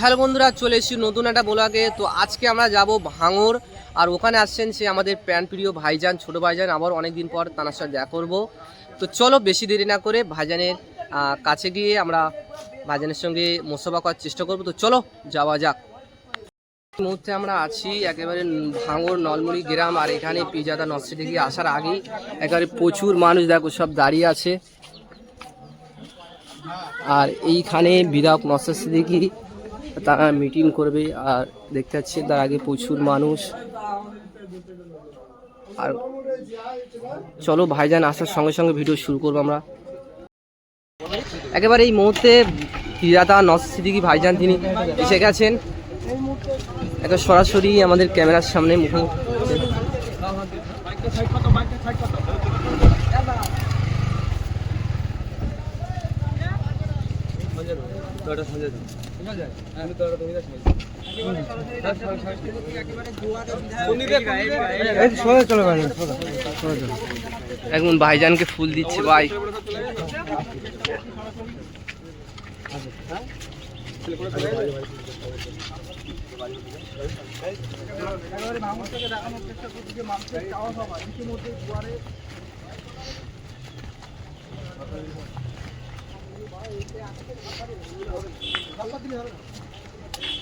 Hello বন্ধুরা, চলে এসেছি নতুন একটা ব্লগে। তো আজকে আমরা যাব ভাঙড়, আর ওখানে আসছেন সে আমাদের প্রাণপ্রিয় ভাইজান, ছোট ভাইজান। আবার অনেকদিন পর তার সাথে দেখা করবো। তো চলো বেশি দেরি না করে ভাইজানের কাছে গিয়ে আমরা ভাইজানের সঙ্গে মোসাফা করার চেষ্টা করবো। তো চলো যাওয়া যাক। এই মুহূর্তে আমরা আছি একেবারে ভাঙড় নলমুড়ি গ্রাম, আর এখানে পিজাদা নস্যি থেকে আসার আগেই একেবারে প্রচুর মানুষ দেখো সব দাঁড়িয়ে আছে। আর এইখানে বিধায়ক নওশাদ সিদ্দিকী তারা মিটিং করবে, আর দেখতে পাচ্ছি তার আগে প্রচুর মানুষ। আর চলো ভাইজান আসার সঙ্গে সঙ্গে ভিডিও শুরু করবো আমরা। একেবারে এই মুহূর্তে বিধায়ক নওশাদ সিদ্দিকী ভাইজান তিনি এসে গেছেন, একটা সরাসরি আমাদের ক্যামেরার সামনে মুখোমুখি। এখন ভাইজানকে ফুল দিচ্ছে ভাই।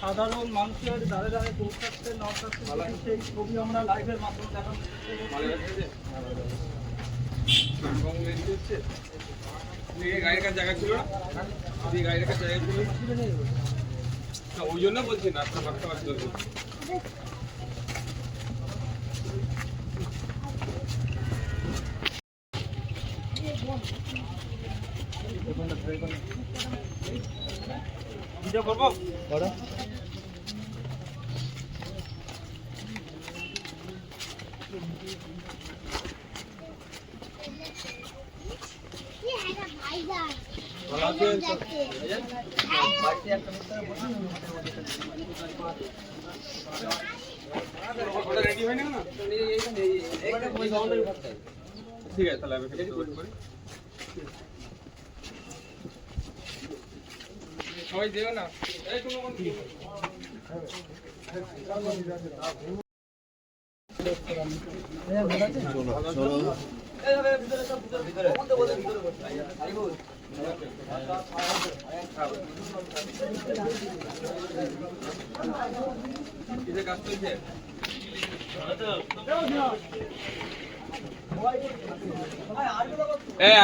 সাধারণ মানুষের দ্বারে দ্বারে পৌঁছাচ্ছে সেই ছবি আমরা লাইভের মাধ্যমে দেখানো গাড়ির কাছে জায়গা ছিল না, গাড়ির কাছে জায়গা ছিল না, ওই জন্য বলছি না আপনার ভাবতে পারছি। ভিডিও করবো রেডি হয় না, ঠিক আছে তাহলে আমি সবাই দেবে না।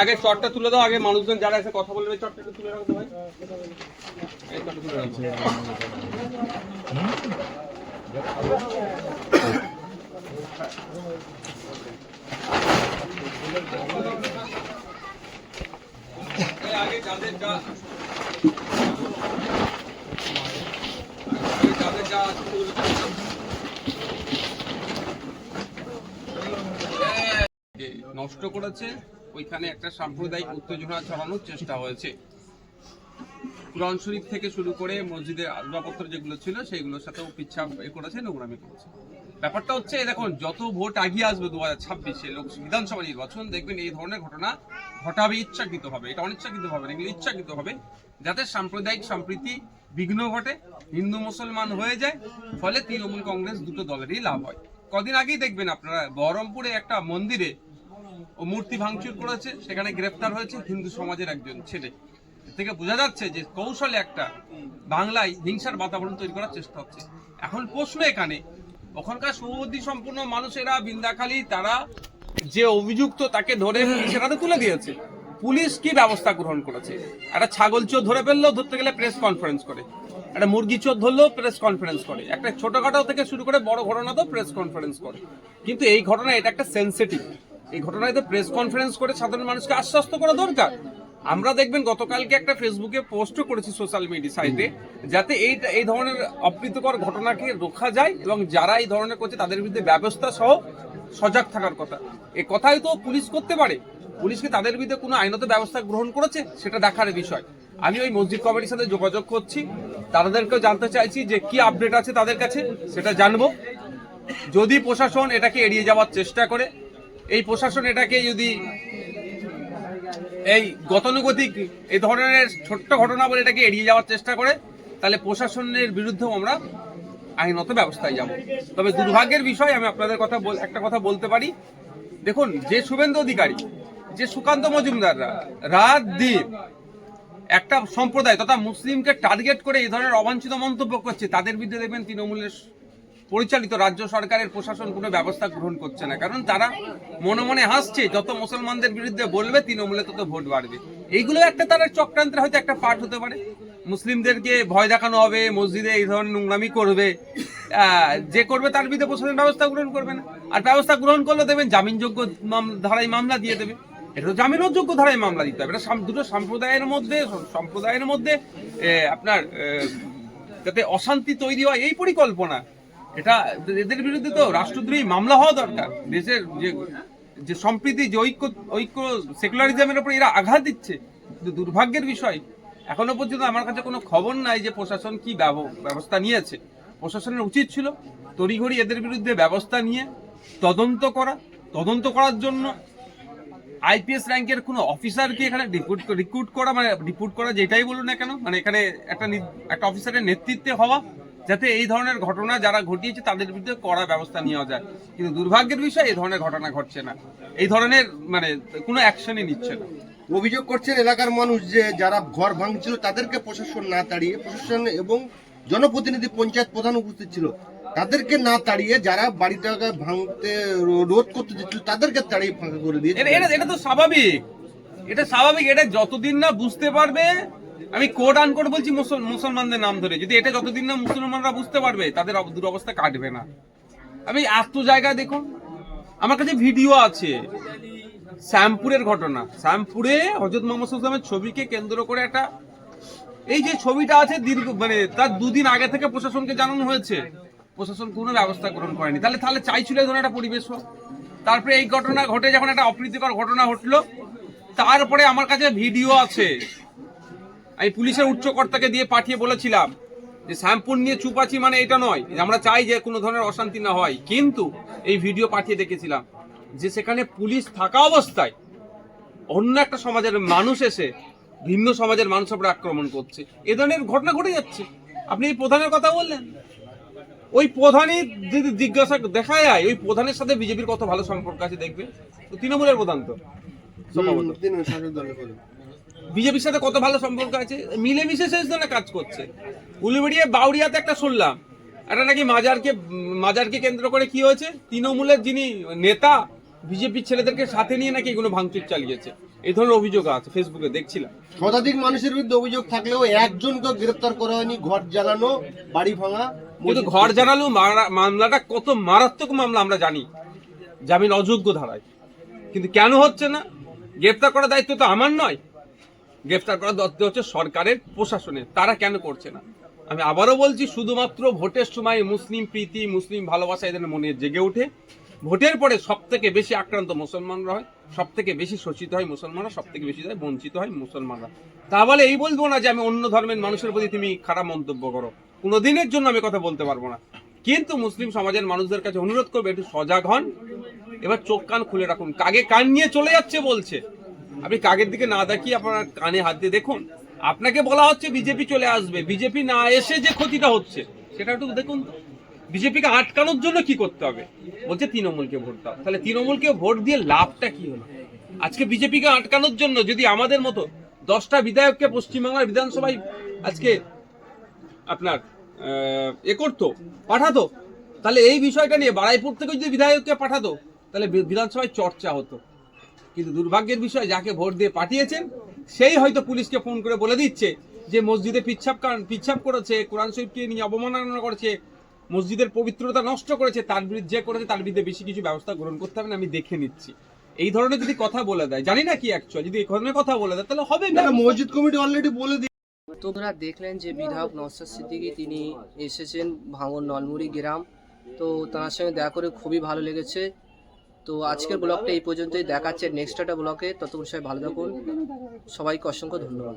আগে চটটা তুলে দাও, আগে মানুষজন যারা এসে কথা বলবে চটটা একটু তুলে রাখো ভাই। আগে যাদের যা নষ্ট করেছে, ওইখানে একটা সাম্প্রদায়িক উত্তেজনা ছড়ানোর চেষ্টা হয়েছে। কুরআন শরীফ থেকে শুরু করে মসজিদের আসবাবপত্র যেগুলো ছিল সেইগুলোর সাথেও পিচ্ছা করেছে, নোংরামি করেছে। ব্যাপারটা হচ্ছে দেখুন, যত ভোট আগিয়ে আসবে 2026-এ বিধানসভা নির্বাচন, দেখবেন এই ধরনের ঘটনা ঘটাবে ইচ্ছাকৃতভাবে। এটা অনিচ্ছাকৃতভাবে, এগুলো ইচ্ছাকৃতভাবে, যাতে সাম্প্রদায়িক সম্প্রীতি বিঘ্ন ঘটে, হিন্দু মুসলমান হয়ে যায়, ফলে তৃণমূল কংগ্রেস দুটো দলেরই লাভ হয়। কদিন আগেই দেখবেন আপনারা বহরমপুরে একটা মন্দিরে ও মূর্তি ভাঙচুর করেছে, সেখানে গ্রেফতার হয়েছে হিন্দু সমাজের একজন ছেলে। থেকে বোঝা যাচ্ছে যে কৌশলে একটা বাংলায় হিংসার বাতাবরণ তৈরি করার চেষ্টা হচ্ছে। এখন প্রশ্ন এখানে, ওখানকার সুবুদ্ধি সম্পূর্ণ মানুষেরা বিন্দাখালী তারা যে অভিযুক্ত তাকে ধরে পুলিশের হাতে তুলে দিয়েছে। পুলিশ কি ব্যবস্থা গ্রহণ করেছে? একটা ছাগল চোর ধরে ফেললেও ধরতে গেলে প্রেস কনফারেন্স করে, একটা মুরগি চোর ধরলেও প্রেস কনফারেন্স করে, একটা ছোটখাটো থেকে শুরু করে বড় ঘটনাতেও প্রেস কনফারেন্স করে। কিন্তু এই ঘটনা এটা একটা সেন্সিটিভ, এই ঘটনায় তো প্রেস কনফারেন্স করে সাধারণ মানুষকে আশ্বস্ত করা দরকার। আমরা দেখবেন গতকালকে একটা ফেসবুকে পোস্টও করেছি সোশ্যাল মিডিয়া সাইটে, যাতে এই ধরনের অপ্রীতিকর ঘটনাকে রোখা যায় এবং যারা এই ধরনের করছে তাদের বিরুদ্ধে ব্যবস্থা সহ সজাগ থাকার কথা। এই কথাই তো পুলিশ করতে পারে, পুলিশকে তাদের বিরুদ্ধে কোনো আইনত ব্যবস্থা গ্রহণ করেছে সেটা দেখার বিষয়। আমি ওই মসজিদ কমিটির সাথে যোগাযোগ করছি, তাদেরকেও জানতে চাইছি যে কি আপডেট আছে তাদের কাছে, সেটা জানবো। যদি প্রশাসন এটাকে এড়িয়ে যাওয়ার চেষ্টা করে, এই প্রশাসন এটাকে যদি এই গতানুগতিক এই ধরনের ছোট্ট ঘটনা বলে এটাকে এড়িয়ে যাওয়ার চেষ্টা করে, তাহলে প্রশাসনের বিরুদ্ধেও আমরা আইনত ব্যবস্থায় যাব। তবে দুর্ভাগ্যের বিষয়, আমি আপনাদের একটা কথা বলতে পারি, দেখুন যে শুভেন্দু অধিকারী, যে সুকান্ত মজুমদাররা রাত দিন একটা সম্প্রদায় তথা মুসলিমকে টার্গেট করে এই ধরনের অবাঞ্ছিত মন্তব্য করছে, তাদের বিরুদ্ধে দেখবেন তৃণমূলের পরিচালিত রাজ্য সরকারের প্রশাসন কোনো ব্যবস্থা গ্রহণ করছে না। কারণ তারা মনে মনে হাসছে, যত মুসলমানদের বিরুদ্ধে বলবে তৃণমূলে তত ভোট বাড়বে। এইগুলো একটা তারা চক্রান্তের হয়তো একটা পার্ট হতে পারে। মুসলিমদেরকে ভয় দেখানো হবে, মসজিদে এই ধরনের নোংরামি করবে, যে করবে তার বিরুদ্ধে প্রশাসন ব্যবস্থা গ্রহণ করবে না। আর ব্যবস্থা গ্রহণ করলে দেবেন জামিনযোগ্য ধারায় মামলা দিয়ে দেবে। এটা তো জামিনযোগ্য ধারায় মামলা দিতে হবে। এটা দুটো সম্প্রদায়ের মধ্যে আপনার যাতে অশান্তি তৈরি হয় এই পরিকল্পনা, এটা এদের বিরুদ্ধে তো রাষ্ট্রদ্রোহী মামলা হওয়া দরকার। দেশের যে সম্প্রীতি, যে ঐক্য সেকুলারিজমের উপর এরা আঘাত দিচ্ছে। কিন্তু দুর্ভাগ্যের বিষয়, এখনো পর্যন্ত আমার কাছে কোনো খবর নাই যে প্রশাসন কি ব্যবস্থা নিয়েছে। প্রশাসনের উচিত ছিল তড়িঘড়ি এদের বিরুদ্ধে ব্যবস্থা নিয়ে তদন্ত করার জন্য আইপিএস র্যাঙ্কের কোনো অফিসারকে এখানে রিক্রুট করা, যেটাই বলুন না কেন, মানে এখানে একটা অফিসারের নেতৃত্বে হওয়া, যাতে এই ধরনের ঘটনা যারা ঘটিয়েছে তাদের বিরুদ্ধে কড়া ব্যবস্থা নেওয়া যায়। কিন্তু দুর্ভাগ্যের বিষয়, এই ধরনের ঘটনা ঘটছে না, এই ধরনের কোনো অ্যাকশনই নিচ্ছে না। অভিযোগ করছেন এলাকার মানুষ যে যারা ঘর ভাঙছিল তাদেরকে প্রশাসন না তাড়িয়ে, প্রশাসন এবং জনপ্রতিনিধি পঞ্চায়েত প্রধান উপস্থিত ছিল, তাদেরকে না তাড়িয়ে যারা বাড়িটাকে ভাঙতে রোধ করতে দিচ্ছিল তাদেরকে তাড়িয়ে ফাঁকা করে দিয়েছে। এটা তো স্বাভাবিক, এটা যতদিন না বুঝতে পারবে, আমি কোড আন করে বলছি মুসলমানদের নাম ধরে, যদি এটা যতদিন না মুসলমানরা বুঝতে পারবে তাদের দুরবস্থা কাটবে না। আমি এত জায়গায় দেখুন, আমার কাছে ভিডিও আছে, শ্যামপুরের ঘটনা। শ্যামপুরে হযরত মুহাম্মদ সাল্লাল্লাহু আলাইহি ওয়াসাল্লামের ছবিকে কেন্দ্র করে একটা, এই যে ছবিটা আছে তার দুদিন আগে থেকে প্রশাসনকে জানানো হয়েছে, প্রশাসন কোনো ব্যবস্থা গ্রহণ করেনি। তাহলে চাইছিল এই ধরনের একটা পরিবেশ হোক। তারপরে এই ঘটনা ঘটে, যখন একটা অপ্রীতিকর ঘটনা ঘটলো, তারপরে আমার কাছে ভিডিও আছে, আমি পুলিশের উচ্চকর্তাকে দিয়ে পাঠিয়ে বলেছিলাম যে শ্যামপুর নিয়ে চুপ আছি মানে এটা নয়, আমরা চাই যে কোনো ধরনের অশান্তি না হয়, কিন্তু এই ভিডিও পাঠিয়ে দেখেছিলাম যে সেখানে পুলিশ থাকা অবস্থায় অন্য একটা সমাজের মানুষ এসে ভিন্ন সমাজের মানুষের উপর আক্রমণ করছে। এ ধরনের ঘটনা ঘটে যাচ্ছে। আপনি এই প্রধানের কথা বললেন, ওই প্রধানই যদি জিজ্ঞাসা দেখা যায়, ওই প্রধানের সাথে বিজেপির কত ভালো সম্পর্ক আছে দেখবে। তো তৃণমূলের প্রধান তো সম্ভবত বিজেপির সাথে কত ভালো সম্পর্ক আছে, মিলেমিশে শেষ ধরনের কাজ করছে। উলুবেড়িয়া বাউরিয়াতে একটা শুনলাম, একটা নাকি মাজারকে কেন্দ্র করে কি হয়েছে, তৃণমূলের যিনি নেতা বিজেপির ছেলেদেরকে সাথে নিয়ে নাকি এগুলো ভাঙচুর চালিয়েছে, এই ধরনের অভিযোগ আছে ফেসবুকে দেখছিলাম। শতাধিক মানুষের বিরুদ্ধে অভিযোগ থাকলেও একজনকে গ্রেপ্তার করা হয়নি। ঘর জ্বালানো, বাড়ি ভাঙা, কিন্তু ঘর জ্বালানো মামলাটা কত মারাত্মক মামলা আমরা জানি, জামিন অযোগ্য ধারায়। কিন্তু কেন হচ্ছে না? গ্রেপ্তার করার দায়িত্ব তো আমার নয়, গ্রেফতার করার দায়িত্ব হচ্ছে সরকারের, প্রশাসনের। তারা কেন করছে না? আমি আবারও বলছি, শুধুমাত্র ভোটের সময় মুসলিম প্রীতি, মুসলিম ভালোবাসা এদের মনে জেগে ওঠে। ভোটের পরে সব থেকে বেশি আক্রান্ত মুসলমানরা হয়, সব থেকে বেশি শোষিত হয় মুসলমানরা, সব থেকে বেশি বঞ্চিত হয় মুসলমানরা। তা বলে এই বলবো না যে আমি অন্য ধর্মের মানুষের প্রতি তুমি খারাপ মন্তব্য করো, কোনোদিনের জন্য আমি কথা বলতে পারবো না। কিন্তু মুসলিম সমাজের মানুষদের কাছে অনুরোধ করবে, একটু সজাগ হন, এবার চোখ কান খুলে রাখুন। কাগে কান নিয়ে চলে যাচ্ছে বলছে, আপনি কাগের দিকে না দেখিয়ে আপনার কানে হাত দিয়ে দেখুন। আপনাকে বলা হচ্ছে বিজেপি চলে আসবে, বিজেপি না এসে যে ক্ষতিটা হচ্ছে সেটা একটু দেখুন তো। বিজেপিকে আটকানোর জন্য কি করতে হবে? বলছে তৃণমূলকে ভোট দাও। তাহলে তৃণমূলকে ভোট দিয়ে লাভটা কি হলো? আজকে বিজেপিকে আটকানোর জন্য যদি আমাদের মতো 10টা বিধায়ককে পশ্চিমবাংলার বিধানসভায় আজকে আপনার করতো, পাঠাতো, তাহলে এই বিষয়টা নিয়ে বারাইপুর থেকে যদি বিধায়ককে পাঠাতো তাহলে বিধানসভায় চর্চা হতো। কিন্তু দুর্ভাগ্যের বিষয়, যাকে ভোট দিয়ে পাঠিয়েছেন সেই হয়তো পুলিশকে ফোন করে বলে দিচ্ছে যে মসজিদে পিচ্ছাপ করেছে, কোরআন শরীফকে নিয়ে অবমাননা করেছে, মসজিদের পবিত্রতা নষ্ট করেছে, তার বিরুদ্ধে বেশি কিছু ব্যবস্থা গ্রহণ করতে হবে না, আমি দেখে নিচ্ছি। এই ধরনের যদি কথা বলে দেয়, জানি না কি অ্যাকচুয়ালি, যদি এই ধরনের কথা বলে দেয় তাহলে হবে না। মসজিদ কমিটি অলরেডি বলে দিয়ে। তো আপনারা দেখলেন যে বিধায়ক নওশাদ সিদ্দিকী তিনি এসেছেন ভাঙড় নলমুড়ি গ্রাম। তো তার সঙ্গে দেখা করে খুবই ভালো লেগেছে। তো আজকের ব্লগটা এই পর্যন্তই, দেখাচ্ছে নেক্সট একটা ব্লগে। ততক্ষণ সবাই ভালো থাকুন, সবাইকে অসংখ্য ধন্যবাদ।